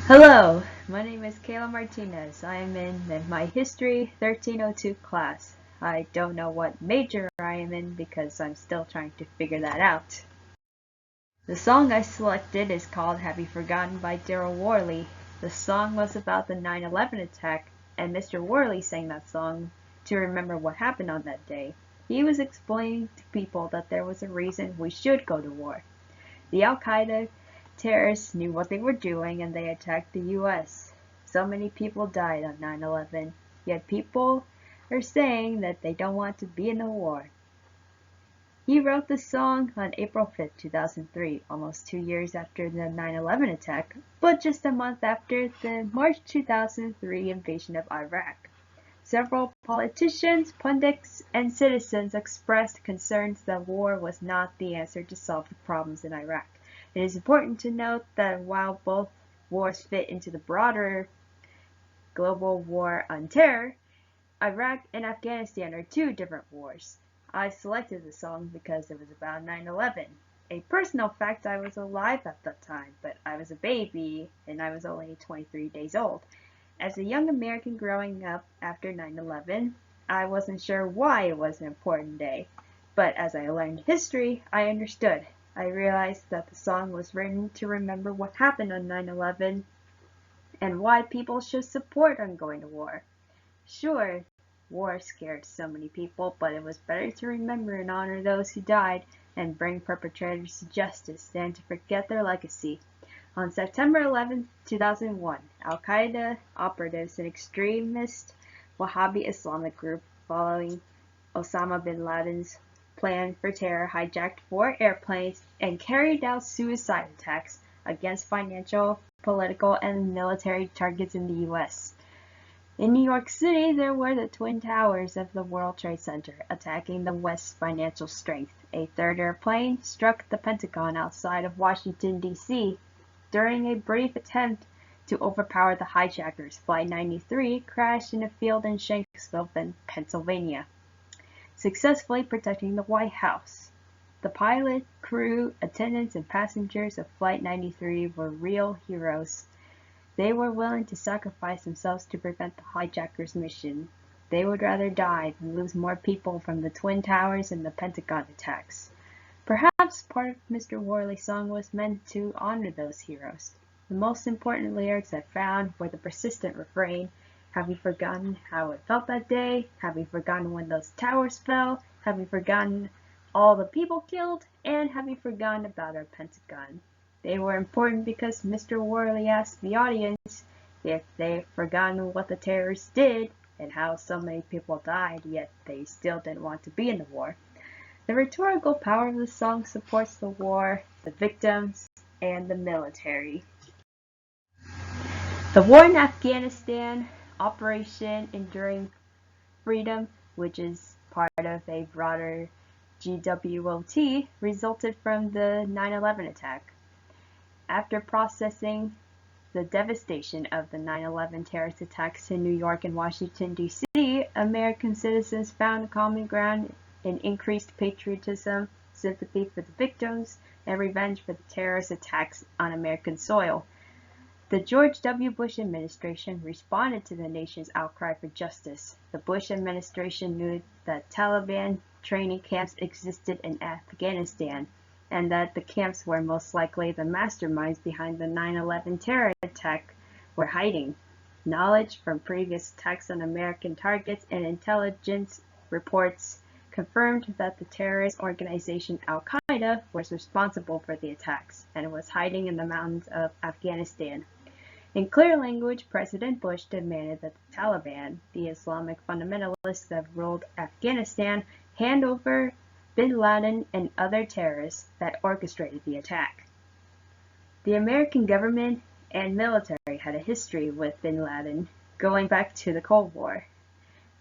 Hello, my name is Kayla Martinez. I am in my History 1302 class. I don't know what major I am in because I'm still trying to figure that out. The song I selected is called Have You Forgotten by Daryl Worley. The song was about the 9/11 attack, and Mr. Worley sang that song to remember what happened on that day. He was explaining to people that there was a reason we should go to war. The Al-Qaeda terrorists knew what they were doing and they attacked the US. So many people died on 9/11, yet people are saying that they don't want to be in the war. He wrote the song on April 5, 2003, almost 2 years after the 9/11 attack, but just a month after the March 2003 invasion of Iraq. Several politicians, pundits, and citizens expressed concerns that war was not the answer to solve the problems in Iraq. It is important to note that while both wars fit into the broader global war on terror, Iraq and Afghanistan are two different wars. I selected the song because it was about 9/11. A personal fact, I was alive at that time, but I was a baby and I was only 23 days old. As a young American growing up after 9/11, I wasn't sure why it was an important day, but as I learned history, I understood. I realized that the song was written to remember what happened on 9/11 and why people should support on going to war. Sure, war scared so many people, but it was better to remember and honor those who died and bring perpetrators to justice than to forget their legacy. On September 11, 2001, Al-Qaeda operatives, an extremist Wahhabi Islamic group following Osama bin Laden's plan for terror, hijacked 4 airplanes and carried out suicide attacks against financial, political, and military targets in the U.S. In New York City, there were the Twin Towers of the World Trade Center, attacking the West's financial strength. A third airplane struck the Pentagon outside of Washington, D.C. During a brief attempt to overpower the hijackers, Flight 93 crashed in a field in Shanksville, Pennsylvania, successfully protecting the White House. The pilot, crew, attendants, and passengers of Flight 93 were real heroes. They were willing to sacrifice themselves to prevent the hijackers' mission. They would rather die than lose more people from the Twin Towers and the Pentagon attacks. Perhaps part of Mr. Worley's song was meant to honor those heroes. The most important lyrics I found were the persistent refrain, "Have you forgotten how it felt that day? Have you forgotten when those towers fell? Have you forgotten all the people killed? And have you forgotten about our Pentagon?" They were important because Mr. Worley asked the audience if they'd forgotten what the terrorists did and how so many people died, yet they still didn't want to be in the war. The rhetorical power of the song supports the war, the victims, and the military. The war in Afghanistan, Operation Enduring Freedom, which is part of a broader GWOT, resulted from the 9/11 attack. After processing the devastation of the 9/11 terrorist attacks in New York and Washington, D.C., American citizens found common ground in increased patriotism, sympathy for the victims, and revenge for the terrorist attacks on American soil. The George W. Bush administration responded to the nation's outcry for justice. The Bush administration knew that Taliban training camps existed in Afghanistan, and that the camps were most likely the masterminds behind the 9/11 terror attack were hiding. Knowledge from previous attacks on American targets and intelligence reports confirmed that the terrorist organization Al-Qaeda was responsible for the attacks and was hiding in the mountains of Afghanistan. In clear language, President Bush demanded that the Taliban, the Islamic fundamentalists that ruled Afghanistan, hand over bin Laden and other terrorists that orchestrated the attack. The American government and military had a history with bin Laden, going back to the Cold War.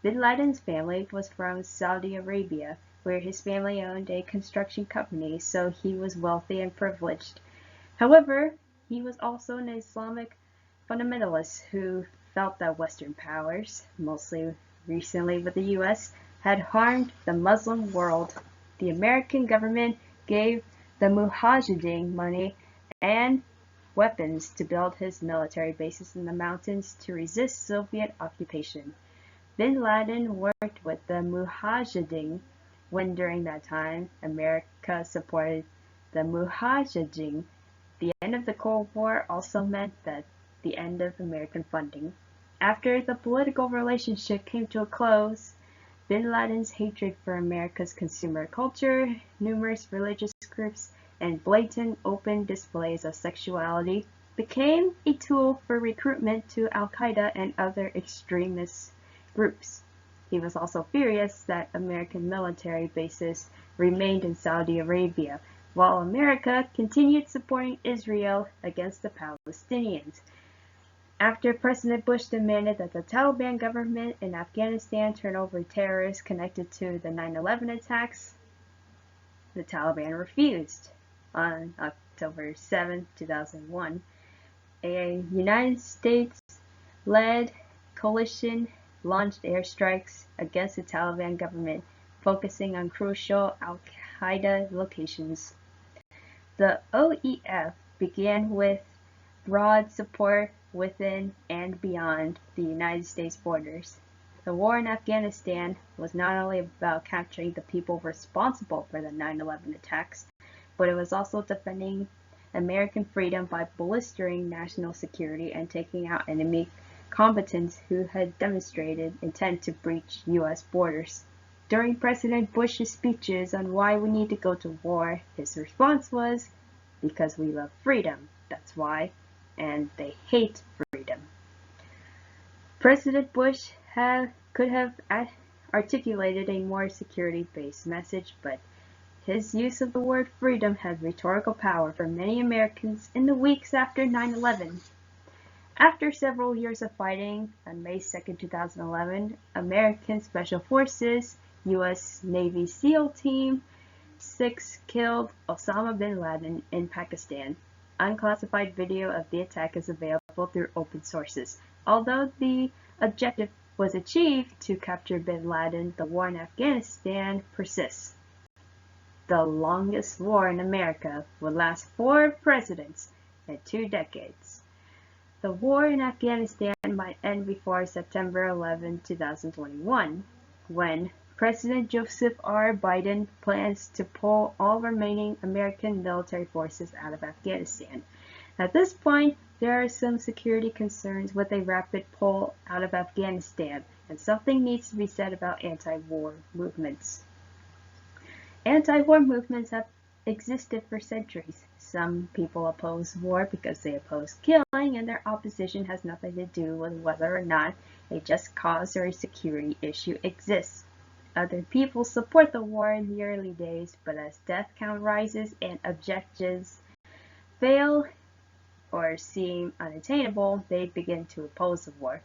Bin Laden's family was from Saudi Arabia, where his family owned a construction company, so he was wealthy and privileged. However, he was also an Islamic fundamentalist who felt that Western powers, mostly recently with the US, had harmed the Muslim world. The American government gave the Mujahideen money and weapons to build his military bases in the mountains to resist Soviet occupation. Bin Laden worked with the Mujahideen when during that time America supported the Mujahideen. The end of the Cold War also meant that the end of American funding. After the political relationship came to a close, Bin Laden's hatred for America's consumer culture, numerous religious groups, and blatant open displays of sexuality became a tool for recruitment to Al-Qaeda and other extremist groups. He was also furious that American military bases remained in Saudi Arabia, while America continued supporting Israel against the Palestinians. After President Bush demanded that the Taliban government in Afghanistan turn over terrorists connected to the 9/11 attacks, the Taliban refused. On October 7, 2001, a United States-led coalition launched airstrikes against the Taliban government, focusing on crucial Al-Qaeda locations. The OEF began with broad support within and beyond the United States borders. The war in Afghanistan was not only about capturing the people responsible for the 9/11 attacks, but it was also defending American freedom by bolstering national security and taking out enemy combatants who had demonstrated intent to breach U.S. borders. During President Bush's speeches on why we need to go to war, his response was, "Because we love freedom, that's why, and they hate freedom." President Bush could have articulated a more security-based message, but his use of the word freedom had rhetorical power for many Americans in the weeks after 9/11. After several years of fighting, on May 2, 2011, American Special Forces, U.S. Navy SEAL Team 6 killed Osama bin Laden in Pakistan. Unclassified video of the attack is available through open sources. Although the objective was achieved to capture bin Laden, the war in Afghanistan persists. The longest war in America would last 4 presidents and 2 decades. The war in Afghanistan might end before September 11, 2021, when President Joseph R. Biden plans to pull all remaining American military forces out of Afghanistan. At this point, there are some security concerns with a rapid pull out of Afghanistan, and something needs to be said about anti-war movements. Anti-war movements have existed for centuries. Some people oppose war because they oppose killing, and their opposition has nothing to do with whether or not a just cause or a security issue exists. Other people support the war in the early days, but as death count rises and objectives fail or seem unattainable, they begin to oppose the war.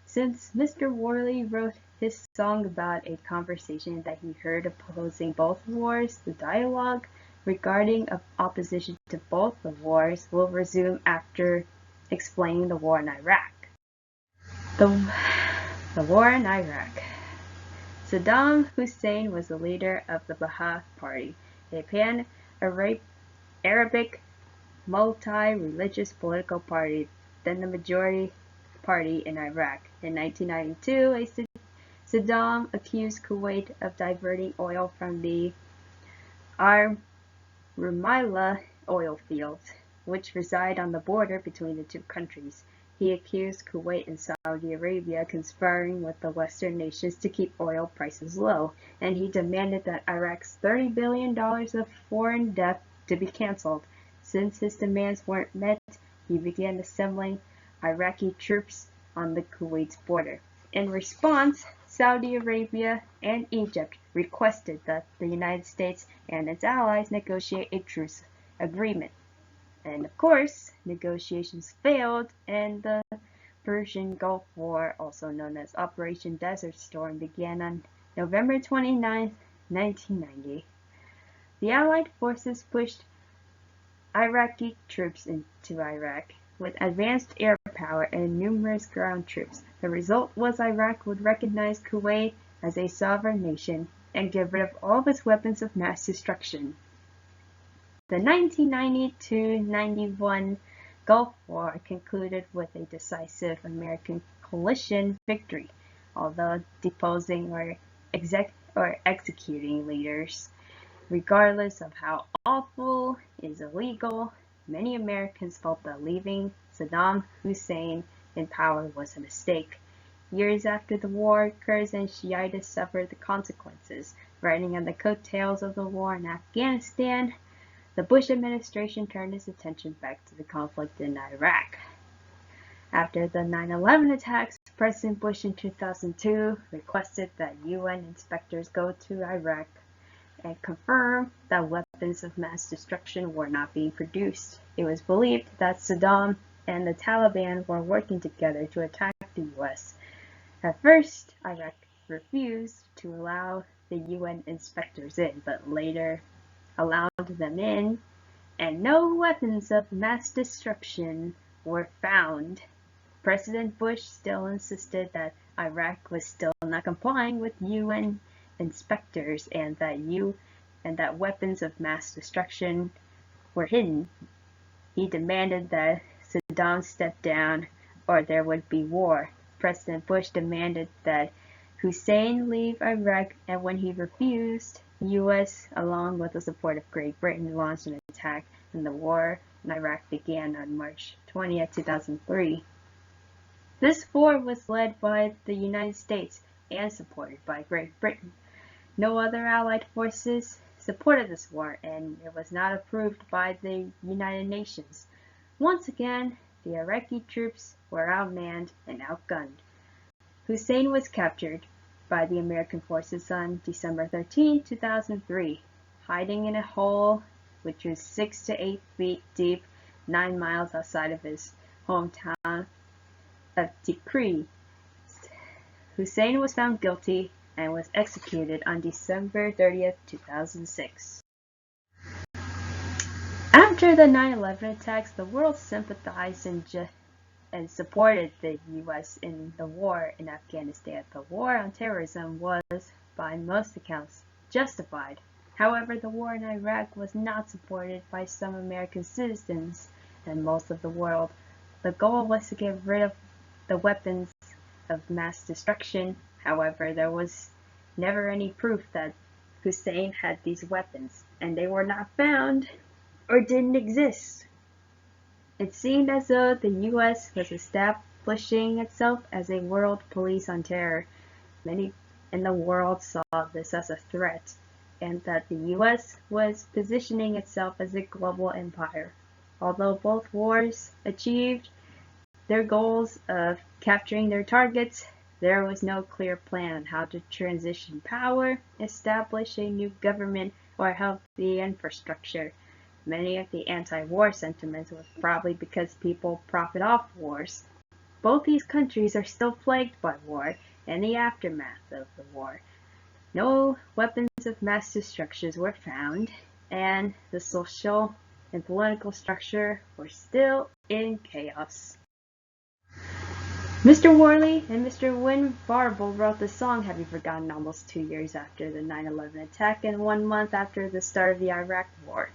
Since Mr. Worley wrote his song about a conversation that he heard opposing both wars, the dialogue regarding opposition to both the wars will resume after explaining the war in Iraq. The war in Iraq. Saddam Hussein was the leader of the Ba'ath Party, a pan-Arabic, multi-religious political party, then the majority party in Iraq. In 1992, Saddam accused Kuwait of diverting oil from the Rumaila oil fields, which reside on the border between the two countries. He accused Kuwait and Saudi Arabia conspiring with the Western nations to keep oil prices low, and he demanded that Iraq's $30 billion of foreign debt to be canceled. Since his demands weren't met, he began assembling Iraqi troops on the Kuwait's border. In response, Saudi Arabia and Egypt requested that the United States and its allies negotiate a truce agreement. And of course, negotiations failed, and the Persian Gulf War, also known as Operation Desert Storm, began on November 29, 1990. The Allied forces pushed Iraqi troops into Iraq with advanced air power and numerous ground troops. The result was Iraq would recognize Kuwait as a sovereign nation and get rid of all of its weapons of mass destruction. The 1990-91 Gulf War concluded with a decisive American coalition victory, although deposing or executing leaders, regardless of how awful, is illegal. Many Americans felt that leaving Saddam Hussein in power was a mistake. Years after the war, Kurds and Shiites suffered the consequences. Riding on the coattails of the war in Afghanistan, the Bush administration turned its attention back to the conflict in Iraq. After the 9/11 attacks, President Bush in 2002 requested that UN inspectors go to Iraq and confirm that weapons of mass destruction were not being produced. It was believed that Saddam and the Taliban were working together to attack the US. At first, Iraq refused to allow the UN inspectors in, but later allowed them in, and no weapons of mass destruction were found. President Bush still insisted that Iraq was still not complying with UN inspectors and that weapons of mass destruction were hidden. He demanded that Saddam step down or there would be war. President Bush demanded that Hussein leave Iraq, and when he refused, the US, along with the support of Great Britain, launched an attack, and the war in Iraq began on March 20, 2003. This war was led by the United States and supported by Great Britain. No other Allied forces supported this war, and it was not approved by the United Nations. Once again, the Iraqi troops were outmanned and outgunned. Hussein was captured by the American forces on December 13, 2003, hiding in a hole which was 6 to 8 feet deep, 9 miles outside of his hometown of Tikrit. Hussein was found guilty and was executed on December 30, 2006. After the 9/11 attacks, the world sympathized and supported the U.S. in the war in Afghanistan. The war on terrorism was, by most accounts, justified. However, the war in Iraq was not supported by some American citizens and most of the world. The goal was to get rid of the weapons of mass destruction. However, there was never any proof that Hussein had these weapons, and they were not found or didn't exist. It seemed as though the U.S. was establishing itself as a world police on terror. Many in the world saw this as a threat, and that the U.S. was positioning itself as a global empire. Although both wars achieved their goals of capturing their targets, there was no clear plan on how to transition power, establish a new government, or help the infrastructure. Many of the anti-war sentiments was probably because people profit off wars. Both these countries are still plagued by war and the aftermath of the war. No weapons of mass destruction were found, and the social and political structure were still in chaos. Mr. Worley and Mr. Win Barble wrote the song Have You Forgotten almost 2 years after the 9/11 attack and 1 month after the start of the Iraq War.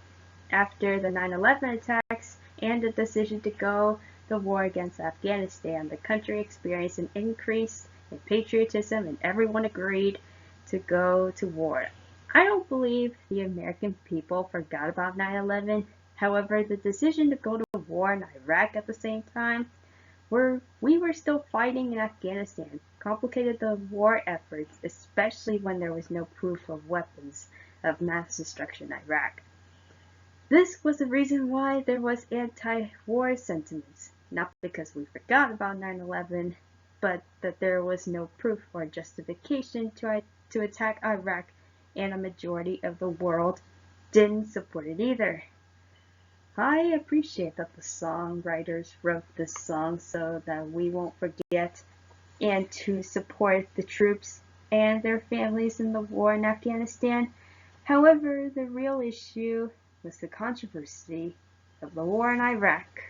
After the 9/11 attacks and the decision to go to war against Afghanistan, the country experienced an increase in patriotism and everyone agreed to go to war. I don't believe the American people forgot about 9/11. However, the decision to go to war in Iraq at the same time, we were still fighting in Afghanistan, complicated the war efforts, especially when there was no proof of weapons of mass destruction in Iraq. This was the reason why there was anti-war sentiments, not because we forgot about 9/11, but that there was no proof or justification to attack Iraq, and a majority of the world didn't support it either. I appreciate that the songwriters wrote this song so that we won't forget and to support the troops and their families in the war in Afghanistan. However, the real issue was the controversy of the war in Iraq.